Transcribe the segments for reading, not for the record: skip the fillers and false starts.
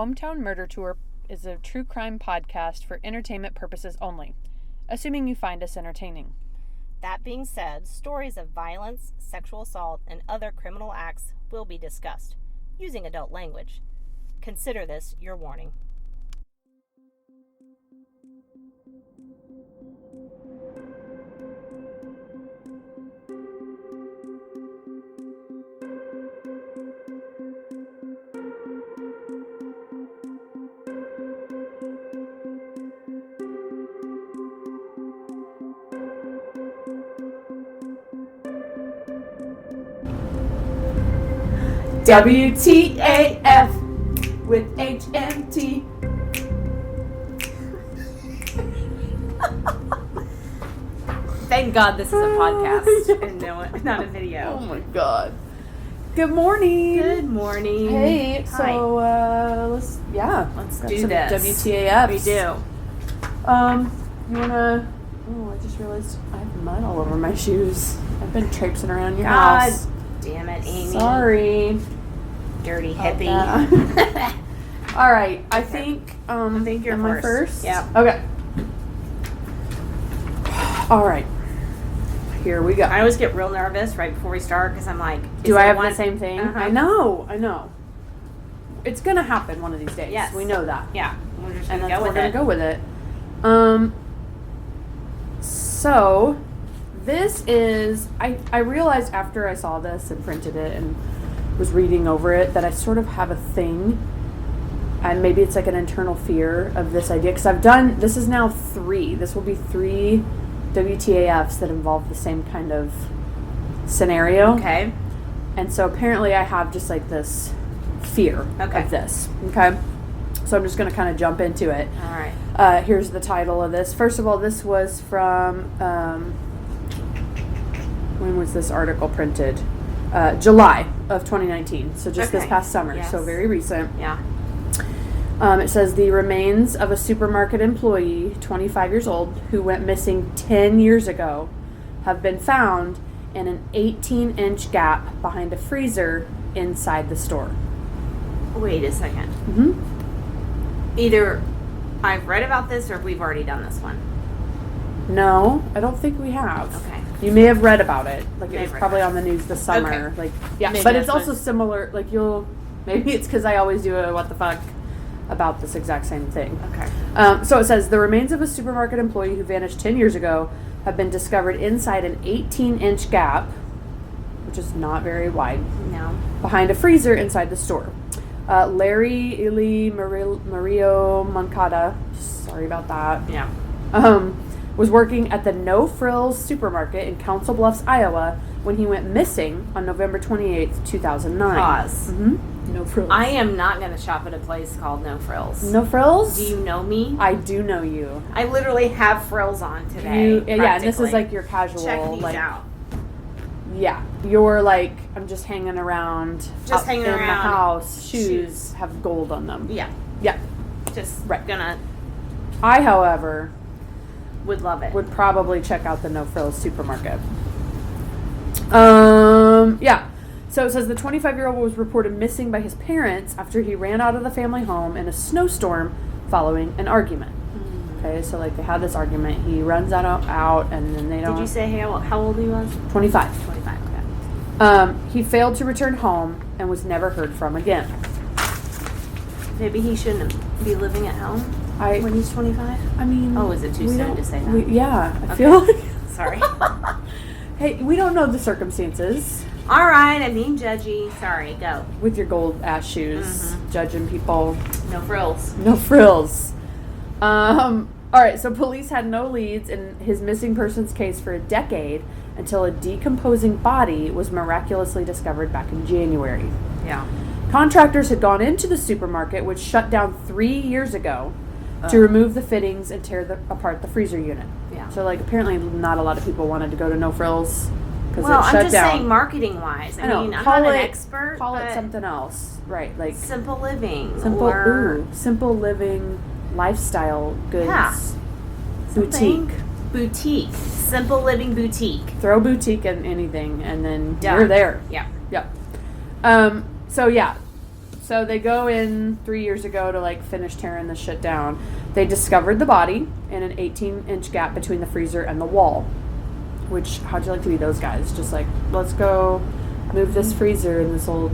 Hometown Murder Tour is a true crime podcast for entertainment purposes only, assuming you find us entertaining. That being said, stories of violence, sexual assault, and other criminal acts will be discussed, using adult language. Consider this your warning. WTAF with HMT. Thank God this is a podcast and not a video. Oh my God. Good morning. Good morning. Hey, Hi. so let's do some this. WTAFs. We do. You wanna? Oh, I just realized I have mud all over my shoes. I've been traipsing around your God house. damn it, Amy. Sorry. Dirty hippie. All right. I think you're am I first? Yeah. Okay. All right. Here we go. I always get real nervous right before we start because I'm like, Do I have the same thing? Uh-huh. I know. It's gonna happen one of these days. Yes. We know that. Yeah. We're just And gonna that's go we're with gonna it. go with it. So this is I realized after I saw this and printed it and was reading over it that I sort of have a thing, and maybe it's like an internal fear of this idea, because this is now this will be 3 WTAFs that involve the same kind of scenario. Okay. And so apparently I have just like this fear Okay. of this. Okay. So I'm just going to kind of jump into it. All right. Here's the title of this. First of all, this was from, when was this article printed? July of 2019. So just this Okay. past summer. Yes. So very recent. Yeah. It says the remains of a supermarket employee, 25 years old, who went missing 10 years ago, have been found in an 18-inch gap behind a freezer inside the store. Wait a second. Mm-hmm. Either I've read about this or we've already done this one. No, I don't think we have. Okay. You may have read about it. Like May it was have read probably about on the news this summer. Okay. Like yeah, Maybe but it's that's also similar. Like maybe it's because I always do a what the fuck about this exact same thing. Okay. So it says the remains of a supermarket employee who vanished 10 years ago have been discovered inside an 18-inch gap, which is not very wide, No. behind a freezer inside the store. Larry Ili Mario Moncada, sorry about that, Yeah. was working at the No Frills supermarket in Council Bluffs, Iowa, when he went missing on November 28th, 2009. Pause. Mm-hmm. No Frills. I am not going to shop at a place called No Frills. No Frills? Do you know me? I do know you. I literally have frills on today. Yeah, and this is practically. like your casual, Check these like, out. yeah, you're like, I'm just hanging around, Just hanging in around. the house. Shoes have gold on them. Yeah. Yeah. Just Right. gonna I, however, would love it. would probably check out the No Frills supermarket. Yeah. So it says the 25-year-old was reported missing by his parents after he ran out of the family home in a snowstorm following an argument. Okay, so like they had this argument. He runs out and then they don't. Did you say how old he was? 25. 25. Okay. He failed to return home and was never heard from again. Maybe he shouldn't be living at home when he's 25. I mean, Oh, is it too we soon don't- to say that? Yeah, I Okay. feel like. Sorry. Hey, we don't know the circumstances All right, I'm being judgy. Sorry, go. with your gold ass shoes, judging people. No frills. No frills. All right, so police had no leads in his missing persons case for a decade until a decomposing body was miraculously discovered back in January. Yeah. Contractors had gone into the supermarket, which shut down 3 years ago, to remove the fittings and tear apart the freezer unit. Yeah. So, like, apparently not a lot of people wanted to go to No Frills because Well, it shut I'm just down. saying marketing-wise. I know, mean, I'm call not an it- expert. Call it but something else. Right, like Simple living. simple living lifestyle goods. Yeah. Boutique. Boutique. Simple living boutique. Throw boutique in anything and then Done. you're there. Yeah. Yep. So yeah, So they go in 3 years ago to like finish tearing this shit down. They discovered the body in an 18-inch gap between the freezer and the wall. Which, how'd you like to be those guys? Just like, let's go move this freezer and this old,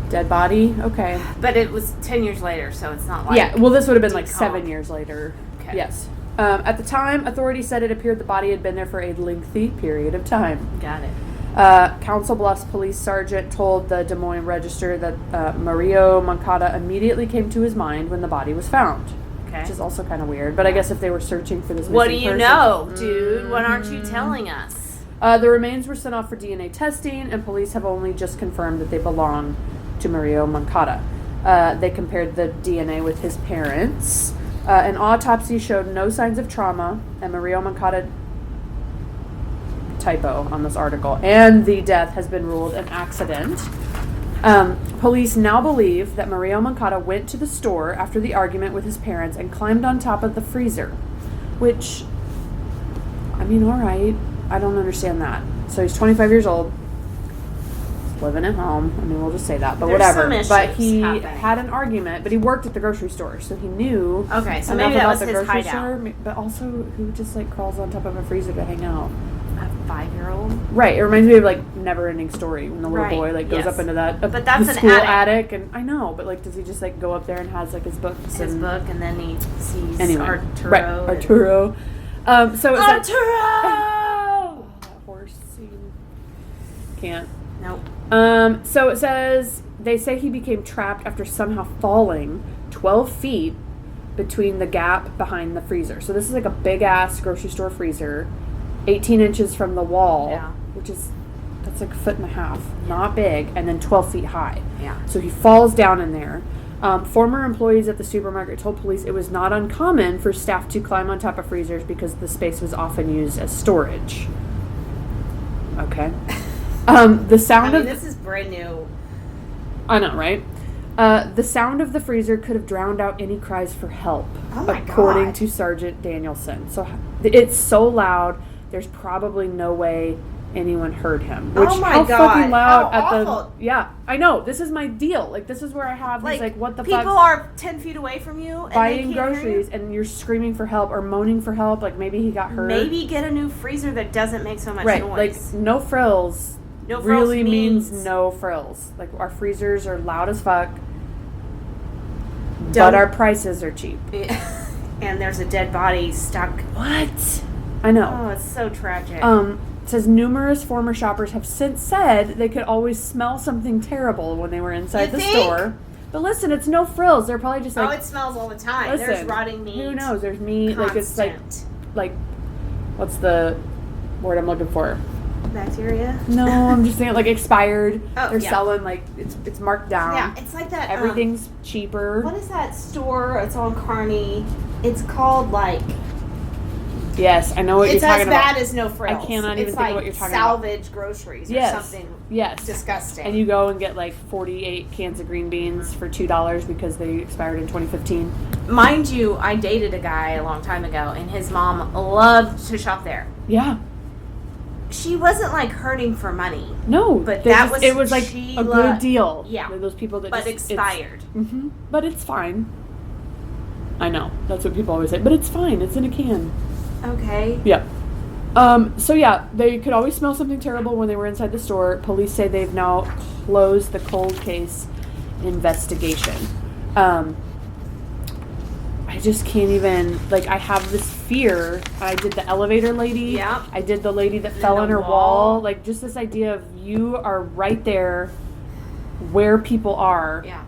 dead body? Okay. But it was 10 years later, so it's not like... Yeah, well, this would have been like 7 years later. Okay. Yes. At the time, authorities said it appeared the body had been there for a lengthy period of time. Got it. Council Bluffs police sergeant told the Des Moines Register that Mario Moncada immediately came to his mind when the body was found. Okay. Which is also kind of weird. But I guess if they were searching for this missing What do you person, know, dude? What aren't you telling us? The remains were sent off for DNA testing, and police have only just confirmed that they belong to Mario Moncada. They compared the DNA with his parents. An autopsy showed no signs of trauma, and Mario Moncada... typo on this article, and the death has been ruled an accident. Police now believe that Mario Moncada went to the store after the argument with his parents and climbed on top of the freezer, which, I mean, alright, I don't understand that. So he's 25 years old, living at home, I mean, we'll just say that, but There's whatever. some issues But he happening. had an argument, but he worked at the grocery store, so he knew Okay, so enough maybe that about was the his grocery hideout. store, but also, who just, like, crawls on top of a freezer to hang out? A 5-year-old? Right, it reminds me of like Never Ending Story when the little Right, boy like goes yes. up into that But that's the an school attic. and I know, but like does he just like go up there and has like his books His and book, and then he sees anyway, Arturo. right, Arturo. So it's Arturo! Oh, that horse scene. Can't. Nope. So it says they say he became trapped after somehow falling 12 feet between the gap behind the freezer. So this is like a big ass grocery store freezer. 18 inches from the wall, Yeah. which is, that's like a foot and a half, not big, and then 12 feet high. Yeah. So he falls down in there. Former employees at the supermarket told police it was not uncommon for staff to climb on top of freezers because the space was often used as storage. Okay. The sound of... this is brand new. I know, right? The sound of the freezer could have drowned out any cries for help, Oh my according God. to Sergeant Danielson. So it's so loud, there's probably no way anyone heard him. Which, Oh my how God, fucking loud how at awful. the... Yeah, I know. This is my deal. Like, this is where I have these, like, what the fuck... People are 10 feet away from you and buying they can't hear groceries, you. and you're screaming for help or moaning for help. Like, maybe he got hurt. Maybe get a new freezer that doesn't make so much Right, noise. like, no frills... No frills really means means- no frills. Like, our freezers are loud as fuck, but Don't- our prices are cheap. And there's a dead body stuck. What? I know. Oh, it's so tragic. It says numerous former shoppers have since said they could always smell something terrible when they were inside You the think? store. But listen, it's no frills. They're probably just like, it smells all the time. listen, There's rotting meat. who knows? There's meat. Constant. Like, it's like, what's the word I'm looking for? Bacteria? No, I'm just saying like expired. Oh, They're yeah. selling like it's marked down. Yeah, it's like that. Everything's cheaper. What is that store? It's on Kearney. It's called like. Yes, I know what It's you're talking as bad about. as no frills. I cannot even it's think like of what you're talking salvage groceries or Yes. something Yes. disgusting. And you go and get like 48 cans of green beans for $2 because they expired in 2015. Mind you, I dated a guy a long time ago, and his mom loved to shop there. Yeah. She wasn't like hurting for money, No, but they that just- was it was like she a good loved- deal. Yeah. Like those people that but just, expired. But it's fine. I know. That's what people always say. But it's fine. It's in a can. Okay. Yeah. So yeah, they could always smell something terrible when they were inside the store. Police say they've now closed the cold case investigation. I just can't even, like, I have this fear. I did the elevator lady. Yeah. I did the lady that And fell the on her wall. wall. Like, just this idea of you are right there where people are. Yeah.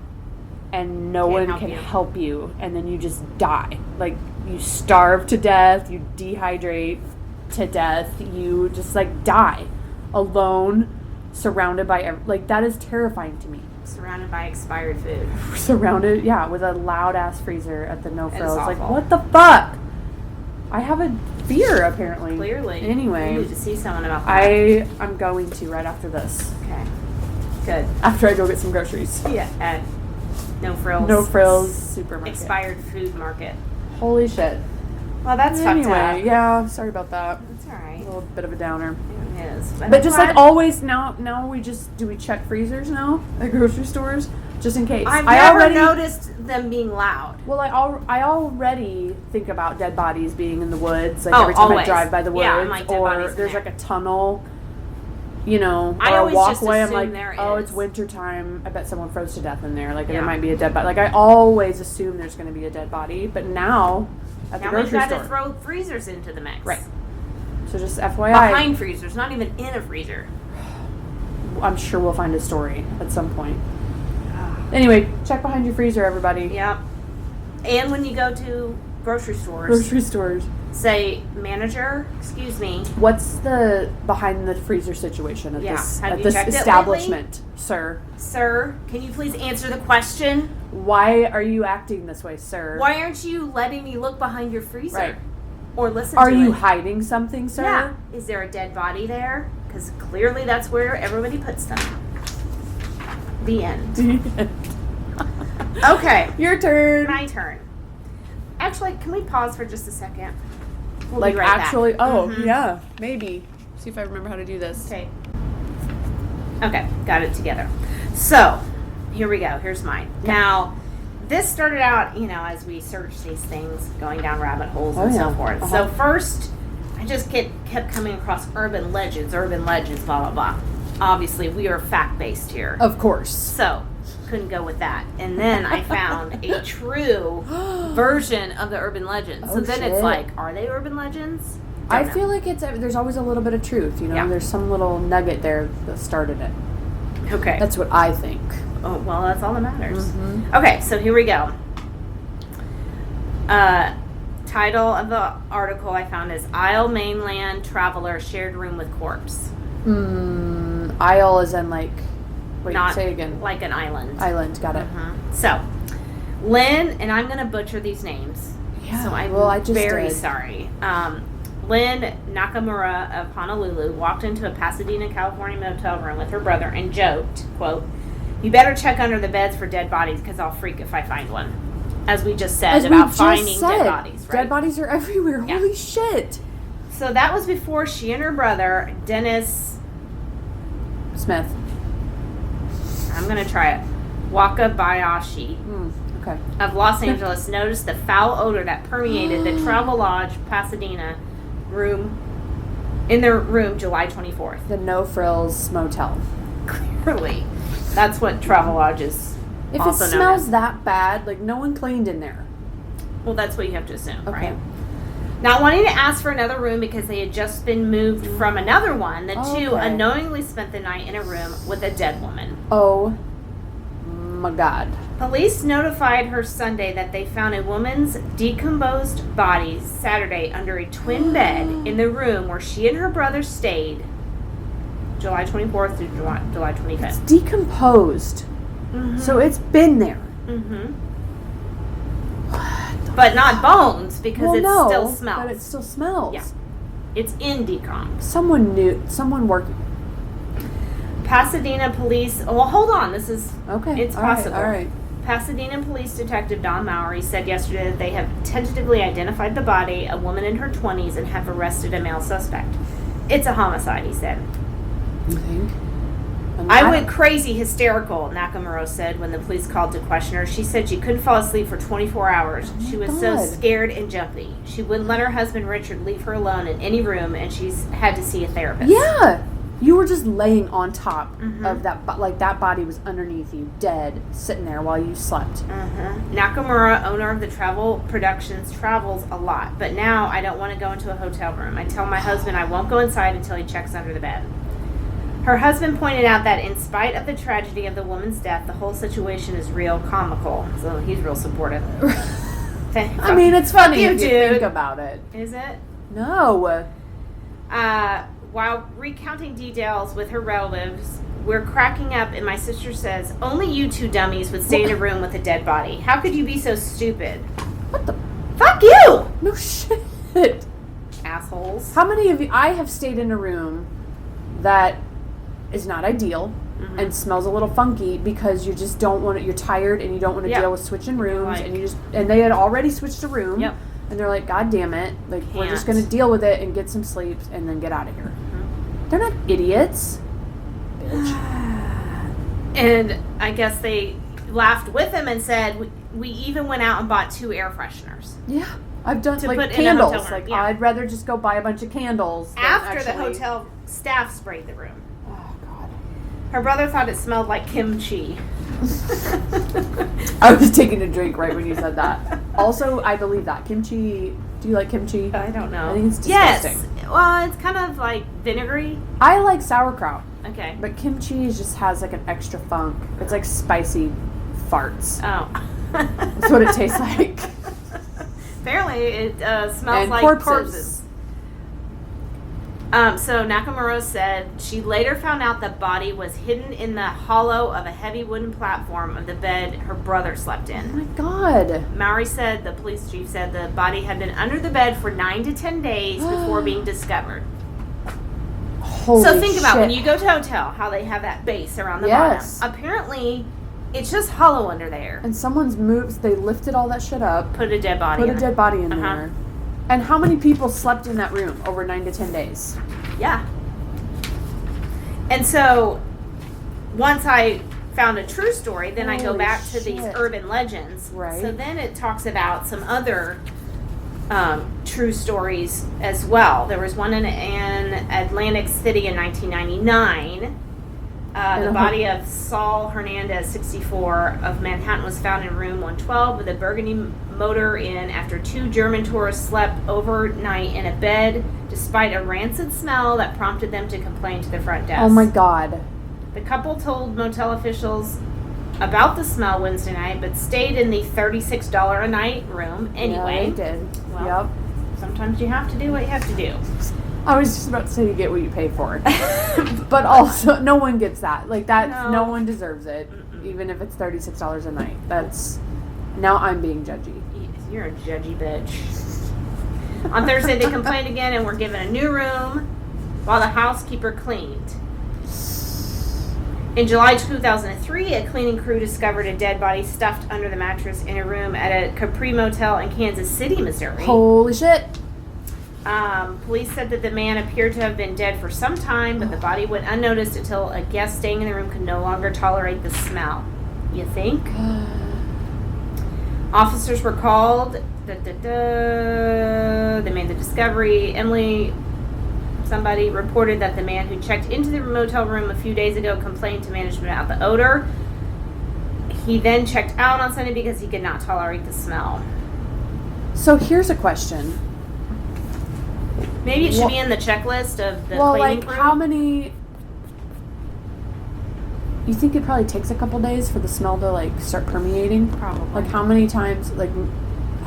And no Can't one help can you. help you, and then you just die. Like, you starve to death, you dehydrate to death, you just, like, die. Alone, surrounded by, like, that is terrifying to me. Surrounded by expired food. Surrounded, yeah, with a loud-ass freezer at the No That is Frills. Like, awful. what the fuck? I have a fear, apparently. Clearly. Anyway. You need to see someone about that. I'm going to right after this. Okay. Good. After I go get some groceries. Yeah. At No Frills. No Frills supermarket. Expired food market. Holy shit. Well, that's fucked Anyway, up. yeah, sorry about that. That's all right. A little bit of a downer. Yeah. is. But just like always, now do we check freezers now at grocery stores just in case? I've never noticed them being loud. Well, I already think about dead bodies being in the woods. Like every time always. I drive by the woods, Yeah, I'm like, dead or bodies in there's there. like a tunnel, or I a always just walkway. I'm assume like, there oh, is. it's winter time. I bet someone froze to death in there. Like Yeah. there might be a dead body. Like I always assume there's going to be a dead body, but now at the Now we've grocery got store, to throw freezers into the mix. Right. So just FYI, Behind freezers, not even in a freezer. I'm sure we'll find a story at some point. Anyway, check behind your freezer, everybody. Yep. And when you go to grocery stores, Grocery stores. say, manager, excuse me. What's the behind the freezer situation at Yeah. this Have at you this checked it establishment, sir? Sir, can you please answer the question? Why are you acting this way, sir? Why aren't you letting me look behind your freezer? Right. Or listen Are to you it? hiding something, sir? Yeah. Is there a dead body there? Because clearly that's where everybody puts them. The end. Okay. Your turn. My turn. Actually, can we pause for just a second? We'll Like be right actually, back. oh Mhm. yeah, maybe. See if I remember how to do this. Okay. Okay, got it together. So, here we go. Here's mine. Now, this started out, as we searched these things, going down rabbit holes and so forth. So first, I just kept coming across urban legends, blah, blah, blah. Obviously, we are fact-based here. Of course. So, couldn't go with that. And then I found a true version of the urban legends. So then shit. it's like, are they urban legends? I feel like there's always a little bit of truth, Yeah. There's some little nugget there that started it. Okay. That's what I think. Oh, well, that's all that matters. Mhm. Okay, so here we go. Title of the article I found is Isle Mainland Traveler Shared Room with Corpse. Isle is in like, wait, Not say again. like an island. Island, got it. So, Lynn, and I'm going to butcher these names. Yeah, So I'm I just very did. sorry. Lynn Nakamura of Honolulu walked into a Pasadena, California motel room with her brother and joked, quote, "You better check under the beds for dead bodies because I'll freak if I find one." As we just said about finding dead bodies, right? Dead bodies are everywhere. Yeah. Holy shit. So that was before she and her brother, Dennis, Smith. I'm going to try it, Wakabayashi, Okay. of Los Angeles, noticed the foul odor that permeated the Travelodge Pasadena room, in their room July 24th. The No Frills Motel. Clearly, that's what Travelodge is If also it known smells as. that bad, like no one cleaned in there. Well, that's what you have to assume, Okay. right? Not wanting to ask for another room because they had just been moved from another one, the two Okay. unknowingly spent the night in a room with a dead woman. Oh my God. Police notified her Sunday that they found a woman's decomposed body Saturday under a twin bed in the room where she and her brother stayed July 24th through July 25th. Decomposed. So it's been there. Mm-hmm. But not bones because Well, it no, still smells. but it still smells. Yeah. It's in decom. Someone working. Pasadena police. Well, hold on. This is Okay. It's all right, possible. all right. Pasadena Police Detective Don Mowry said yesterday that they have tentatively identified the body, a woman in her 20s, and have arrested a male suspect. It's a homicide, he said. You think? I went crazy hysterical, Nakamura said when the police called to question her. She said she couldn't fall asleep for 24 hours. She was so God. scared and jumpy. She wouldn't let her husband Richard leave her alone in any room, and she's had to see a therapist. Yeah. You were just laying on top Mhm. of that, like that body was underneath you, dead, sitting there while you slept. Nakamura, owner of the Travel Productions, travels a lot, but now I don't want to go into a hotel room. I tell my husband I won't go inside until he checks under the bed. Her husband pointed out that in spite of the tragedy of the woman's death, the whole situation is real comical. So he's real supportive. I mean, it's funny you, if you dude. think about it. Is it? No. While recounting details with her relatives, we're cracking up, and my sister says, "Only you two dummies would stay in a room with a dead body. How could you be so stupid?" What the? Fuck you! No shit. Assholes. How many of you? I have stayed in a room that is not ideal and smells a little funky because you just don't want it. You're tired and you don't want to deal with switching rooms, and they had already switched a room. Yep. And they're like, God damn it! Like we're just gonna deal with it and get some sleep and then get out of here. They're not idiots. Bitch. And I guess they laughed with him and said, we even went out and bought 2 air fresheners. Yeah. I've done, To like, put in a candles. hotel room, Like, yeah. I'd rather just go buy a bunch of candles than After the actually- hotel staff sprayed the room. Oh, God. Her brother thought it smelled like kimchi. I was taking a drink right when you said that. Also, I believe that. Kimchi, do you like kimchi? I don't know. I think it's disgusting. Yes. Well, it's kind of like vinegary. I like sauerkraut, Okay. but kimchi just has like an extra funk. It's like spicy farts. Oh. That's what it tastes like. Apparently, it smells And like corpses. So Nakamura said she later found out the body was hidden in the hollow of a heavy wooden platform of the bed her brother slept Oh in. my God. Maury said, the police chief said, the body had been under the bed for 9 to 10 days before being discovered. Holy So think about shit. when you go to a hotel, how they have that base around the Yes. bottom. Apparently, it's just hollow under there. And someone's moves, they lifted all that shit up, Put a dead body put in a there. dead body in Uh-huh. there. And how many people slept in that room over 9 to 10 days? Yeah. And so, once I found a true story, then I go Holy back to these shit. urban legends. Right. So then it talks about some other true stories as well. There was one in Atlantic City in 1999. The body of Saul Hernandez, 64, of Manhattan was found in room 112 with a burgundy motor in after 2 German tourists slept overnight in a bed despite a rancid smell that prompted them to complain to the front desk. Oh my God. The couple told motel officials about the smell Wednesday night, but stayed in the $36 a night room anyway. Yeah, they did. Well, Yep. Sometimes you have to do what you have to do. I was just about to say you get what you pay for. But also, no one gets that. Like, that, no one deserves it. Mm-mm. Even if it's $36 a night. That's, now I'm being judgy. You're a judgy bitch. On Thursday, they complained again and were given a new room while the housekeeper cleaned. In July 2003, a cleaning crew discovered a dead body stuffed under the mattress in a room at a Capri Motel in Kansas City, Missouri. Holy shit. Police said that the man appeared to have been dead for some time, but the body went unnoticed until a guest staying in the room could no longer tolerate the smell. You think? Officers were called. They made the discovery. Somebody reported that the man who checked into the motel room a few days ago complained to management about the odor. He then checked out on Sunday because he could not tolerate the smell. So here's a question. Maybe it should be in the checklist of the Well, cleaning like, crew. how many... You think it probably takes a couple days for the smell to, like, start permeating? Probably. Like, how many times, like,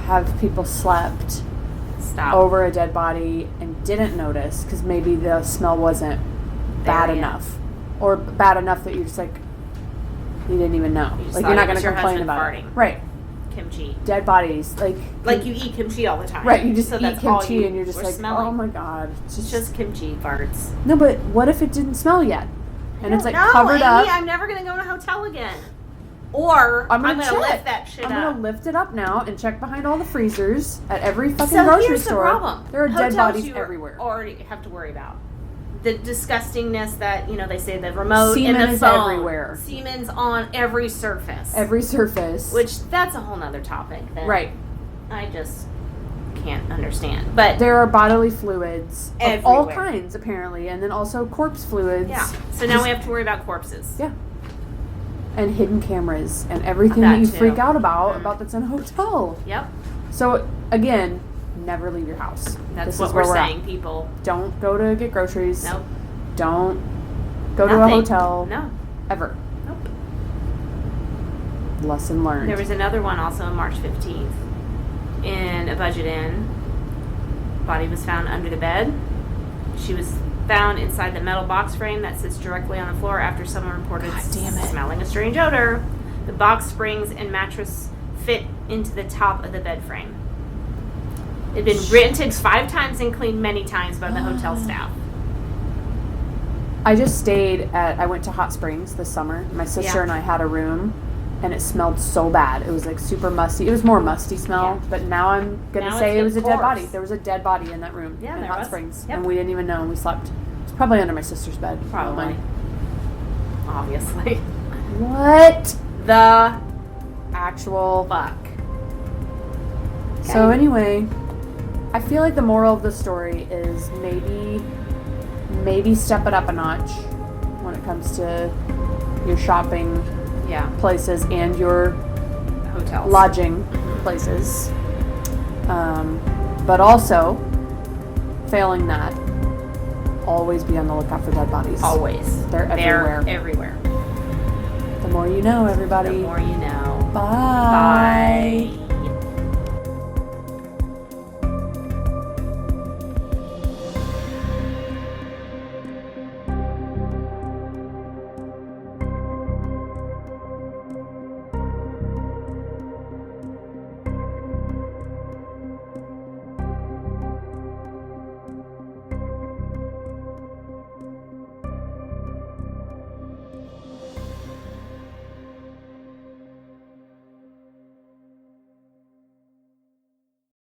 have people slept Stop. over a dead body and didn't notice because maybe the smell wasn't bad There, yeah. enough, or bad enough that you're just like, you didn't even know. You just Like, thought you're not it going was to your complain husband about farting. it. Right. Kimchi. Dead bodies. Like Like you eat kimchi all the time. right, you just So eat that's all kimchi you and you're just were like, smelling. oh my God. It's just kimchi farts. No, but what if it didn't smell yet? And it's like No, covered Amy, up. I'm never going to go in a hotel again. Or I'm going to check. lift that shit I'm up. gonna lift it up now and check behind all the freezers at every fucking So grocery here's the store. problem. There are dead Hotels bodies you everywhere. already have to worry about. The disgustingness that, they say the remote Semen and the is phone. everywhere. Semen's on every surface. Every surface. Which, that's a whole nother topic. That right. I just can't understand. But There are bodily fluids of all Everywhere. kinds, apparently, and then also corpse fluids. yeah. So now we have to worry about corpses. Yeah. And hidden cameras and everything That that you too. freak out Mhm. about that's in a hotel. Yep. So, again, never leave your house. That's This what is where we're at. saying, people. Don't go to get groceries. Nope. Don't go to a Nothing. hotel. No. Ever. Nope. Lesson learned. There was another one also on March 15th in a budget inn. Body was found under the bed. She was found inside the metal box frame that sits directly on the floor after someone reported God damn it. smelling a strange odor. The box springs and mattress fit into the top of the bed frame. It had been rented 5 times and cleaned many times by the hotel staff. I went to Hot Springs this summer. My sister Yeah. and I had a room, and it smelled so bad. It was like super musty. It was more musty smell, Yeah. but now I'm going to Now say it's it was a the dead corpse. body. There was a dead body in that room Yeah, in there Hot was. Springs, Yep. and we didn't even know, and we slept. Probably under my sister's bed. Probably. Obviously. What? The Actual. fuck. So Okay. anyway, I feel like the moral of the story is maybe step it up a notch when it comes to your shopping Yeah. places and your Hotels. lodging places. But also, failing that, always be on the lookout for dead bodies. Always. They're everywhere. Everywhere. The more you know, The everybody. more you know. Bye.